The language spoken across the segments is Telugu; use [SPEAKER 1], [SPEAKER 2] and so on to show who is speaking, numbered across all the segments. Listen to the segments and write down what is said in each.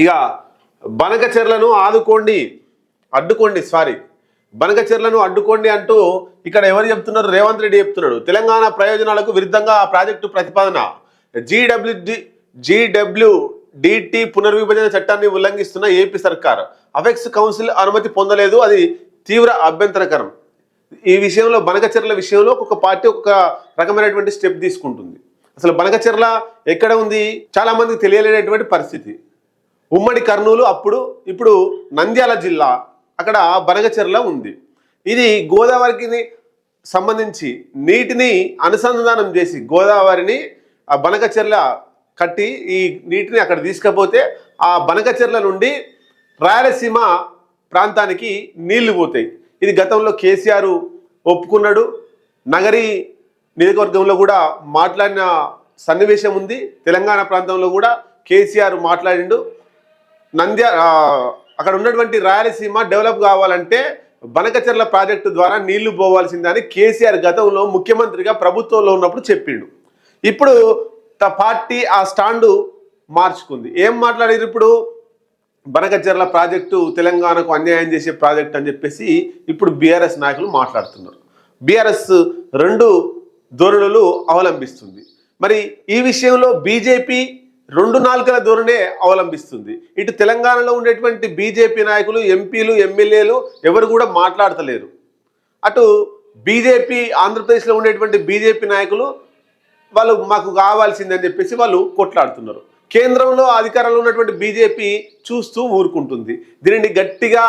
[SPEAKER 1] ఇక బనకచెర్లను ఆదుకోండి అడ్డుకోండి బనకచెర్లను అడ్డుకోండి అంటూ ఇక్కడ ఎవరు చెప్తున్నారు? రేవంత్ రెడ్డి చెప్తున్నాడు. తెలంగాణ ప్రయోజనాలకు విరుద్ధంగా ఆ ప్రాజెక్టు ప్రతిపాదన జీడబ్ల్యూడిటి పునర్విభజన చట్టాన్ని ఉల్లంఘిస్తున్న ఏపీ సర్కార్. అపెక్స్ కౌన్సిల్ అనుమతి పొందలేదు, అది తీవ్ర అభ్యంతరకరం. ఈ విషయంలో బనకచెర్ల విషయంలో ఒక పార్టీ ఒక రకమైనటువంటి స్టెప్ తీసుకుంటుంది. అసలు బనకచెర్ల ఎక్కడ ఉంది చాలా మందికి తెలియలేనటువంటి పరిస్థితి. ఉమ్మడి కర్నూలు ఇప్పుడు నంద్యాల జిల్లా, అక్కడ బనకచెర్ల ఉంది. ఇది గోదావరికి సంబంధించి నీటిని అనుసంధానం చేసి గోదావరిని ఆ బనకచెర్ల కట్టి ఈ నీటిని అక్కడ తీసుకపోతే ఆ బనకచెర్ల నుండి రాయలసీమ ప్రాంతానికి నీళ్లు పోతాయి. ఇది గతంలో కేసీఆర్ ఒప్పుకున్నాడు. నగరి నియోజకవర్గంలో కూడా మాట్లాడిన సన్నివేశం ఉంది. తెలంగాణ ప్రాంతంలో కూడా కేసీఆర్ మాట్లాడిండు. అక్కడ ఉన్నటువంటి రాయలసీమ డెవలప్ కావాలంటే బనకచెర్ల ప్రాజెక్టు ద్వారా నీళ్లు పోవాల్సిందని కేసీఆర్ గతంలో ముఖ్యమంత్రిగా ప్రభుత్వంలో ఉన్నప్పుడు చెప్పిండు. ఇప్పుడు పార్టీ ఆ స్టాండు మార్చుకుంది. ఏం మాట్లాడారు ఇప్పుడు? బనకచెర్ల ప్రాజెక్టు తెలంగాణకు అన్యాయం చేసే ప్రాజెక్ట్ అని చెప్పేసి ఇప్పుడు బీఆర్ఎస్ నాయకులు మాట్లాడుతున్నారు. బీఆర్ఎస్ రెండు ధోరణులు అవలంబిస్తుంది. మరి ఈ విషయంలో బీజేపీ రెండు నాలుకల ధోరణే అవలంబిస్తుంది. ఇటు తెలంగాణలో ఉండేటువంటి బీజేపీ నాయకులు, ఎంపీలు, ఎమ్మెల్యేలు ఎవరు కూడా మాట్లాడతలేరు. అటు బీజేపీ ఆంధ్రప్రదేశ్లో ఉండేటువంటి బీజేపీ నాయకులు వాళ్ళు మాకు కావాల్సిందని చెప్పేసి వాళ్ళు కొట్లాడుతున్నారు. కేంద్రంలో అధికారంలో ఉన్నటువంటి బీజేపీ చూస్తూ ఊరుకుంటుంది. దీనిని గట్టిగా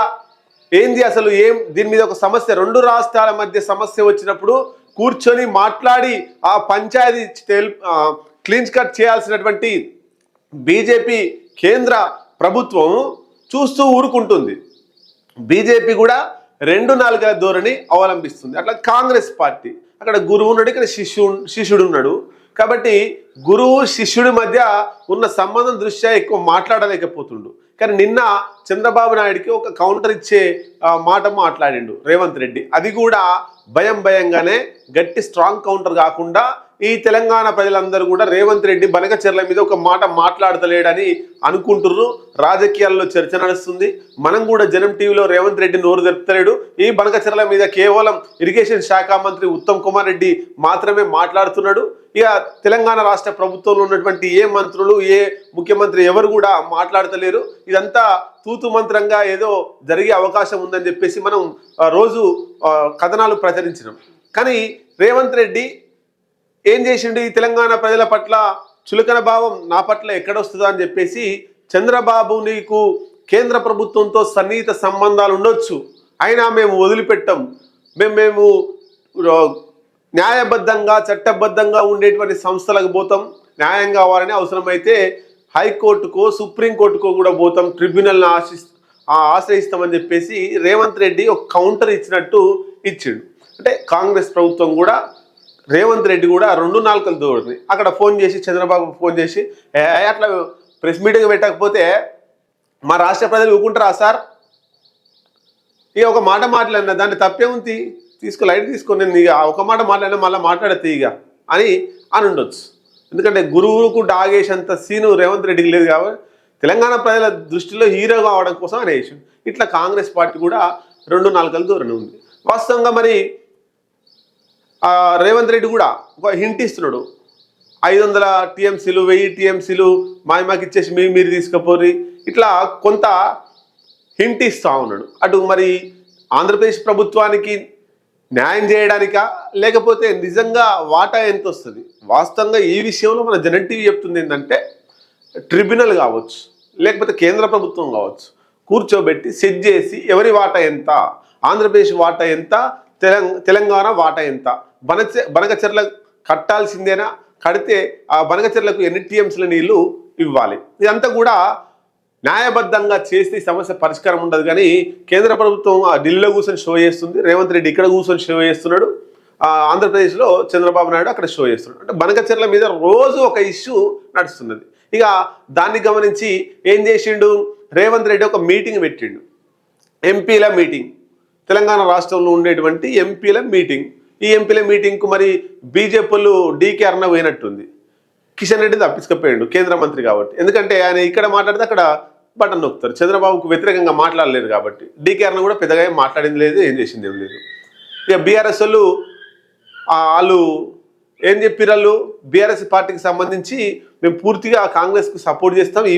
[SPEAKER 1] ఏంది అసలు దీని మీద ఒక సమస్య, రెండు రాష్ట్రాల మధ్య సమస్య వచ్చినప్పుడు కూర్చొని మాట్లాడి ఆ పంచాయతీ క్లీన్ కట్ చేయాల్సినటువంటి బీజేపీ కేంద్ర ప్రభుత్వం చూస్తూ ఊరుకుంటుంది. బీజేపీ కూడా రెండు నాలుగల ధోరణి అవలంబిస్తుంది. అట్లా కాంగ్రెస్ పార్టీ అక్కడ గురువు ఉన్నాడు, ఇక్కడ శిష్యుడు ఉన్నాడు. కాబట్టి గురువు శిష్యుడి మధ్య ఉన్న సంబంధం దృష్ట్యా ఎక్కువ మాట్లాడలేకపోతుండు. కానీ నిన్న చంద్రబాబు నాయుడికి ఒక కౌంటర్ ఇచ్చే మాట మాట్లాడిండు రేవంత్ రెడ్డి. అది కూడా భయంగానే గట్టి స్ట్రాంగ్ కౌంటర్ కాకుండా ఈ తెలంగాణ ప్రజలందరూ కూడా రేవంత్ రెడ్డి బనకచెర్ల మీద ఒక మాట మాట్లాడతలేడని అనుకుంటున్నారు. రాజకీయాల్లో చర్చ నడుస్తుంది. మనం కూడా జనం టీవీలో రేవంత్ రెడ్డి నోరు తెరుపుతలేడు. ఈ బనకచెర్ల మీద కేవలం ఇరిగేషన్ శాఖ మంత్రి ఉత్తమ్ కుమార్ రెడ్డి మాత్రమే మాట్లాడుతున్నాడు. ఇక తెలంగాణ రాష్ట్ర ప్రభుత్వంలో ఉన్నటువంటి ఏ మంత్రులు, ఏ ముఖ్యమంత్రి ఎవరు కూడా మాట్లాడతలేరు. ఇదంతా తూతు మంత్రంగా ఏదో జరిగే అవకాశం ఉందని చెప్పేసి మనం రోజు కథనాలు ప్రచురించినాం. కానీ రేవంత్ రెడ్డి ఏం చేసిండు? ఈ తెలంగాణ ప్రజల పట్ల చులకన భావం నా పట్ల ఎక్కడొస్తుందా అని చెప్పేసి, చంద్రబాబు నీకు కేంద్ర ప్రభుత్వంతో సన్నిహిత సంబంధాలు ఉండొచ్చు, అయినా మేము వదిలిపెట్టాం, మేము న్యాయబద్ధంగా చట్టబద్ధంగా ఉండేటువంటి సంస్థలకు పోతాం, న్యాయం కావాలని అవసరమైతే హైకోర్టుకో సుప్రీంకోర్టుకో కూడా పోతాం, ట్రిబ్యునల్ని ఆశ్రయిస్తామని చెప్పేసి రేవంత్ రెడ్డి ఒక కౌంటర్ ఇచ్చినట్టు ఇచ్చిండు. అంటే కాంగ్రెస్ ప్రభుత్వం కూడా రేవంత్ రెడ్డి కూడా రెండు నాలుకలు దూరంది. అక్కడ ఫోన్ చేసి చంద్రబాబు ఫోన్ చేసి అట్లా ప్రెస్ మీటింగ్ పెట్టకపోతే మా రాష్ట్ర ప్రజలు ఊరుకుంటారా సార్? ఇక ఒక మాట మాట్లాడినా దాన్ని తప్పేముంది, లైట్ తీసుకొని నేను ఇక ఒక మాట మాట్లాడినా మళ్ళీ మాట్లాడితే ఇక అని ఉండొచ్చు. ఎందుకంటే గురువుకు డాగేసేంత సీను రేవంత్ రెడ్డికి లేదు కాబట్టి తెలంగాణ ప్రజల దృష్టిలో హీరో కావడం కోసం ఆయన వేసాడు. ఇట్లా కాంగ్రెస్ పార్టీ కూడా రెండు నాలుకల దూరం ఉంది. వాస్తవంగా మరి రేవంత్ రెడ్డి కూడా ఒక హింట్ ఇస్తున్నాడు. 500 టీఎంసీలు 1000 టీఎంసీలు మాకు ఇచ్చేసి మీరు తీసుకుపోరి, ఇట్లా కొంత హింట్ ఇస్తూ ఉన్నాడు. అటు మరి ఆంధ్రప్రదేశ్ ప్రభుత్వానికి న్యాయం చేయడానికా లేకపోతే నిజంగా వాటా ఎంత వస్తుంది? వాస్తవంగా ఈ విషయంలో మన జనం టీవీ చెప్తుంది ఏంటంటే, ట్రిబ్యునల్ కావచ్చు లేకపోతే కేంద్ర ప్రభుత్వం కావచ్చు కూర్చోబెట్టి సెట్ చేసి ఎవరి వాటా ఎంత, ఆంధ్రప్రదేశ్ వాటా ఎంత, తెలంగాణ వాటా ఎంత, బనకచెర్ల కట్టాల్సిందేనా, కడితే ఆ బనకచెర్లకు ఎన్ని టీఎంసీల నీళ్లు ఇవ్వాలి, ఇదంతా కూడా న్యాయబద్ధంగా చేస్తే సమస్య పరిష్కారం ఉండదు. కానీ కేంద్ర ప్రభుత్వం ఢిల్లీలో కూర్చొని షో చేస్తుంది, రేవంత్ రెడ్డి ఇక్కడ కూర్చొని షో చేస్తున్నాడు, ఆంధ్రప్రదేశ్లో చంద్రబాబు నాయుడు అక్కడ షో చేస్తున్నాడు. అంటే బనకచెర్ల మీద రోజు ఒక ఇష్యూ నడుస్తున్నది. ఇక దాన్ని గమనించి ఏం చేసిండు రేవంత్ రెడ్డి? ఒక మీటింగ్ పెట్టిండు, ఎంపీల మీటింగ్, తెలంగాణ రాష్ట్రంలో ఉండేటువంటి ఎంపీల మీటింగ్. ఈ ఎంపీల మీటింగ్కు మరి బీజేపీలు డీకే అన్న పోయినట్టుంది. కిషన్ రెడ్డి తప్పించుకపోయాడు కేంద్ర మంత్రి కాబట్టి. ఎందుకంటే ఆయన ఇక్కడ మాట్లాడితే అక్కడ బటన్ నొక్కుతారు. చంద్రబాబుకు వ్యతిరేకంగా మాట్లాడలేరు కాబట్టి. డీకేఆర్ను కూడా పెద్దగా ఏం మాట్లాడింది లేదు, ఏం చేసింది ఏం లేదు. ఇక బీఆర్ఎస్ వాళ్ళు ఏం చెప్పారు, వాళ్ళు బీఆర్ఎస్ పార్టీకి సంబంధించి మేము పూర్తిగా కాంగ్రెస్కు సపోర్ట్ చేస్తాం ఈ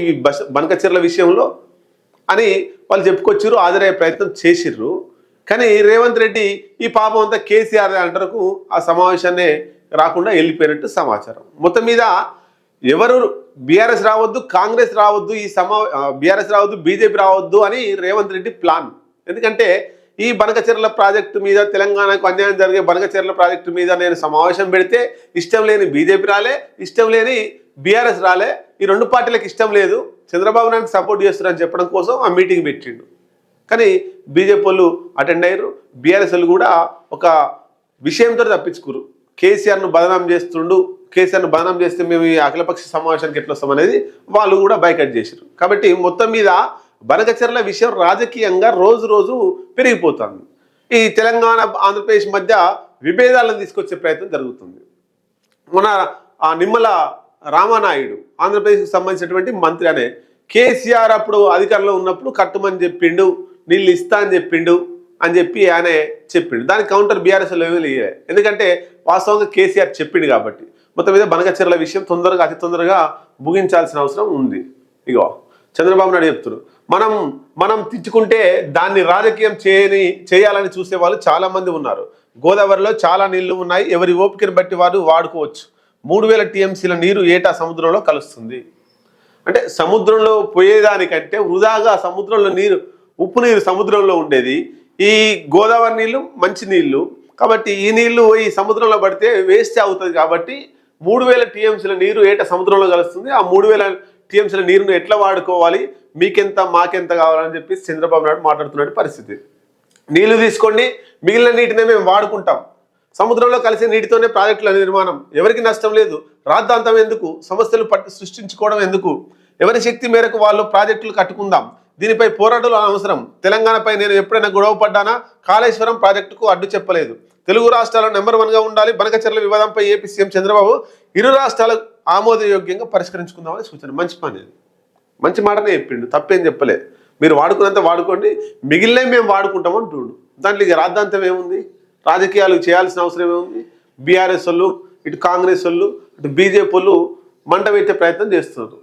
[SPEAKER 1] బనకచెర్ల విషయంలో అని వాళ్ళు చెప్పుకొచ్చారు, హాజరయ్యే ప్రయత్నం చేసిర్రు. కానీ రేవంత్ రెడ్డి ఈ పాపం అంతా కేసీఆర్ అంటరకు ఆ సమావేశాన్ని రాకుండా వెళ్ళిపోయినట్టు సమాచారం. మొత్తం మీద ఎవరు బీఆర్ఎస్ రావద్దు, కాంగ్రెస్ రావద్దు, బీఆర్ఎస్ రావద్దు, బీజేపీ రావద్దు అని రేవంత్ రెడ్డి ప్లాన్. ఎందుకంటే ఈ బనకచెర్ల ప్రాజెక్టు మీద, తెలంగాణకు అన్యాయం జరిగే బనకచెర్ల ప్రాజెక్టు మీద నేను సమావేశం పెడితే ఇష్టం లేని బీజేపీ రాలే, ఇష్టం లేని బీఆర్ఎస్ రాలే, ఈ రెండు పార్టీలకు ఇష్టం లేదు, చంద్రబాబు నాయుడు సపోర్ట్ చేస్తున్నారని చెప్పడం కోసం ఆ మీటింగ్ పెట్టిండు. కానీ బీజేపీ వాళ్ళు అటెండ్ అయ్యారు, బీఆర్ఎస్ వాళ్ళు కూడా ఒక విషయంతో తప్పించుకురు. కేసీఆర్ను బదనాం చేస్తుండు, కేసీఆర్ను బదనాం చేస్తే మేము ఈ అఖిలపక్ష సమావేశానికి ఎట్లా వస్తాం అనేది వాళ్ళు కూడా బైకట్ చేశారు. కాబట్టి మొత్తం మీద బనకచెర్ల విషయం రాజకీయంగా రోజు రోజు పెరిగిపోతుంది. ఈ తెలంగాణ ఆంధ్రప్రదేశ్ మధ్య విభేదాలను తీసుకొచ్చే ప్రయత్నం జరుగుతుంది. మన ఆ నిమ్మల రామానాయుడు ఆంధ్రప్రదేశ్కి సంబంధించినటువంటి మంత్రి అనే కేసీఆర్ అప్పుడు అధికారంలో ఉన్నప్పుడు కట్టుమని చెప్పిండు, నీళ్ళు ఇస్తా అని చెప్పిండు అని చెప్పి ఆయన చెప్పిండు. దానికి కౌంటర్ బీఆర్ఎస్ లెవెల్ ఇయ్యలే, ఎందుకంటే వాస్తవంగా కేసీఆర్ చెప్పిండు కాబట్టి. మొత్తం మీద బనకచెర్ల విషయం తొందరగా అతి తొందరగా ముగించాల్సిన అవసరం ఉంది. ఇగో చంద్రబాబు నాయుడు చెప్తున్నారు, మనం తెచ్చుకుంటే దాన్ని రాజకీయం చేయాలని చూసే వాళ్ళు చాలా మంది ఉన్నారు. గోదావరిలో చాలా నీళ్లు ఉన్నాయి, ఎవరి ఓపికను బట్టి వారు వాడుకోవచ్చు. 3000 టీఎంసీల నీరు ఏటా సముద్రంలో కలుస్తుంది. అంటే సముద్రంలో పోయేదానికంటే వృధాగా సముద్రంలో నీరు, ఉప్పు నీరు సముద్రంలో ఉండేది. ఈ గోదావరి నీళ్లు మంచి నీళ్లు కాబట్టి ఈ నీళ్లు ఈ సముద్రంలో పడితే వేస్ట్ అవుతుంది. కాబట్టి 3000 టీఎంసీల నీరు ఏటా సముద్రంలో కలుస్తుంది. ఆ 3000 టీఎంసీల నీరును ఎట్లా వాడుకోవాలి, మీకెంత మాకెంత కావాలని చెప్పి చంద్రబాబు నాయుడు మాట్లాడుతున్న పరిస్థితి. నీళ్లు తీసుకోండి, మిగిలిన నీటినే మేము వాడుకుంటాం. సముద్రంలో కలిసే నీటితోనే ప్రాజెక్టుల నిర్మాణం, ఎవరికి నష్టం లేదు. రాద్ధాంతం ఎందుకు, సమస్యలు సృష్టించుకోవడం ఎందుకు, ఎవరి శక్తి మేరకు వాళ్ళు ప్రాజెక్టులు కట్టుకుందాం. దీనిపై పోరాటాలు అవసరం. తెలంగాణపై నేను ఎప్పుడైనా గొడవ పడ్డానా, కాళేశ్వరం ప్రాజెక్టుకు అడ్డు చెప్పలేదు. తెలుగు రాష్ట్రాల్లో నెంబర్ 1గా ఉండాలి. బనకచెర్ల వివాదంపై ఏపీ సీఎం చంద్రబాబు ఇరు రాష్ట్రాలకు ఆమోదయోగ్యంగా పరిష్కరించుకుందామని సూచన. మంచి పని, మంచి మాటనే చెప్పిండు, తప్పేం చెప్పలేదు. మీరు వాడుకున్నంత వాడుకోండి, మిగిలిన మేము వాడుకుంటాం అంటుండు. దాంట్లో ఇక రాద్ధాంతం ఏముంది, రాజకీయాలు చేయాల్సిన అవసరం ఏముంది. బీఆర్ఎస్ వాళ్ళు, ఇటు కాంగ్రెస్ వాళ్ళు, ఇటు బీజేపీ వాళ్ళు మంట పెట్టే ప్రయత్నం చేస్తున్నారు.